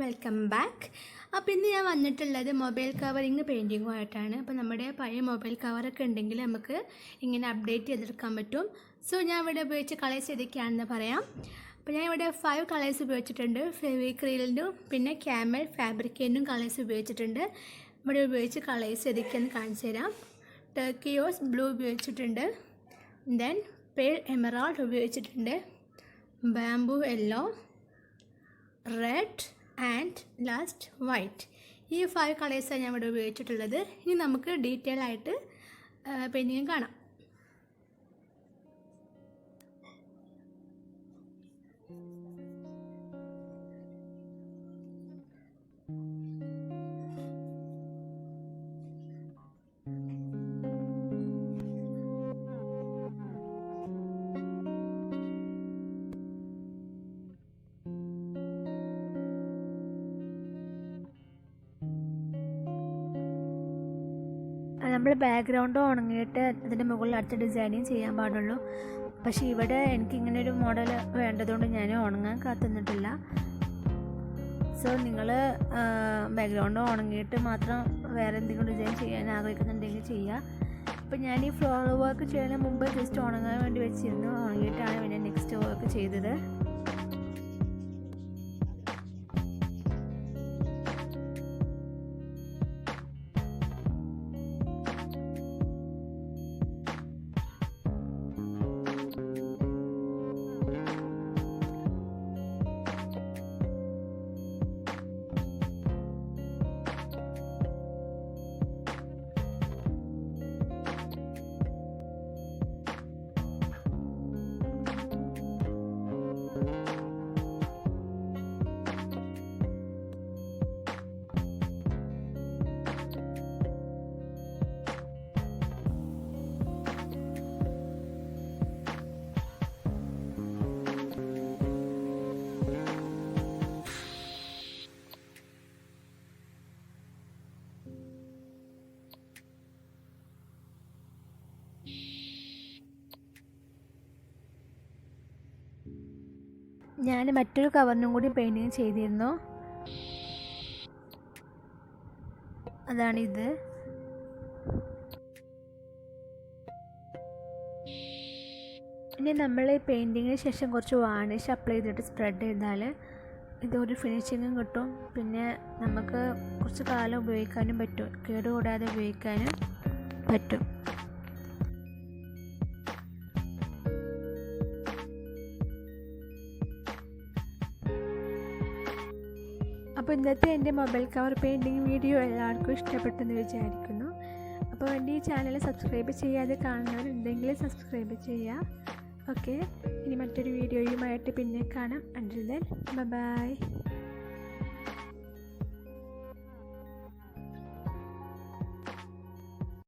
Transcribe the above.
Welcome back. അപ്പോൾ ഇന്ന് ഞാൻ വന്നിട്ടുള്ളത് മൊബൈൽ കവറിങ് പെയിൻറ്റിങ്ങുമായിട്ടാണ്. അപ്പോൾ നമ്മുടെ പഴയ മൊബൈൽ കവറൊക്കെ ഉണ്ടെങ്കിൽ നമുക്ക് ഇങ്ങനെ അപ്ഡേറ്റ് ചെയ്തെടുക്കാൻ പറ്റും. സോ ഞാൻ ഇവിടെ ഉപയോഗിച്ച കളേഴ്സ് ഏതൊക്കെയാണെന്ന് പറയാം. അപ്പോൾ ഞാൻ ഇവിടെ 5 കളേഴ്സ് ഉപയോഗിച്ചിട്ടുണ്ട്. ഫെവിക്രിലിനും പിന്നെ ക്യാമൽ ഫാബ്രിക്കേനും കളേഴ്സ് ഉപയോഗിച്ചിട്ടുണ്ട്. ഇവിടെ ഉപയോഗിച്ച കളേഴ്സ് ഏതൊക്കെയാണെന്ന് കാണിച്ചു തരാം. ടർക്കിയോസ് ബ്ലൂ ഉപയോഗിച്ചിട്ടുണ്ട്. ദെൻ പേൾ എമറാൾഡ് ഉപയോഗിച്ചിട്ടുണ്ട്. Bamboo yellow, red and last white. ഈ 5 കളേഴ്സാണ് ഞാൻ ഇവിടെ ഉപയോഗിച്ചിട്ടുള്ളത്. ഇനി നമുക്ക് ഡീറ്റെയിൽ ആയിട്ട് പെയിൻറ്റിങ് കാണാം. നമ്മൾ ബാക്ക്ഗ്രൗണ്ട് ഉണങ്ങിയിട്ട് അതിൻ്റെ മുകളിൽ അടുത്ത ഡിസൈനിങ് ചെയ്യാൻ പാടുള്ളൂ. പക്ഷേ ഇവിടെ എനിക്കിങ്ങനെ ഒരു മോഡൽ വേണ്ടതുകൊണ്ട് ഞാൻ ഉണങ്ങാൻ കാത്തുനിന്നിട്ടില്ല. സോ നിങ്ങൾ ബാക്ക്ഗ്രൗണ്ട് ഉണങ്ങിയിട്ട് മാത്രം വേറെ എന്തെങ്കിലും ഡിസൈൻ ചെയ്യാൻ ആഗ്രഹിക്കുന്നുണ്ടെങ്കിൽ ചെയ്യുക. അപ്പോൾ ഞാൻ ഈ ഫ്ലോർ വർക്ക് ചെയ്യുന്നതിന് മുമ്പ് ജസ്റ്റ് ഉണങ്ങാൻ വേണ്ടി വെച്ചിരുന്നു. ഉണങ്ങിയിട്ടാണ് പിന്നെ നെക്സ്റ്റ് വർക്ക് ചെയ്തത്. ഞാൻ മറ്റൊരു കവറിനും കൂടി പെയിൻറ്റിങ് ചെയ്തിരുന്നു. അതാണിത്. ഇനി നമ്മൾ ഈ പെയിൻറ്റിങ്ങിന് ശേഷം കുറച്ച് വാർണിഷ് അപ്ലൈ ചെയ്തിട്ട് സ്പ്രെഡ് ചെയ്താൽ ഇതൊരു ഫിനിഷിങ്ങും കിട്ടും. പിന്നെ നമുക്ക് കുറച്ച് കാലം ഉപയോഗിക്കാനും പറ്റും, കേടുകൂടാതെ ഉപയോഗിക്കാനും പറ്റും. അപ്പോൾ ഇന്നത്തെ എൻ്റെ മൊബൈൽ കവർ പെയിൻറ്റിങ് വീഡിയോ എല്ലാവർക്കും ഇഷ്ടപ്പെട്ടെന്ന് വിചാരിക്കുന്നു. അപ്പോൾ എൻ്റെ ഈ ചാനൽ സബ്സ്ക്രൈബ് ചെയ്യാതെ കാണുന്നവരുണ്ടെങ്കിൽ സബ്സ്ക്രൈബ് ചെയ്യുക. ഓക്കെ, ഇനി മറ്റൊരു വീഡിയോയുമായിട്ട് പിന്നെ കാണാം. Until then bye.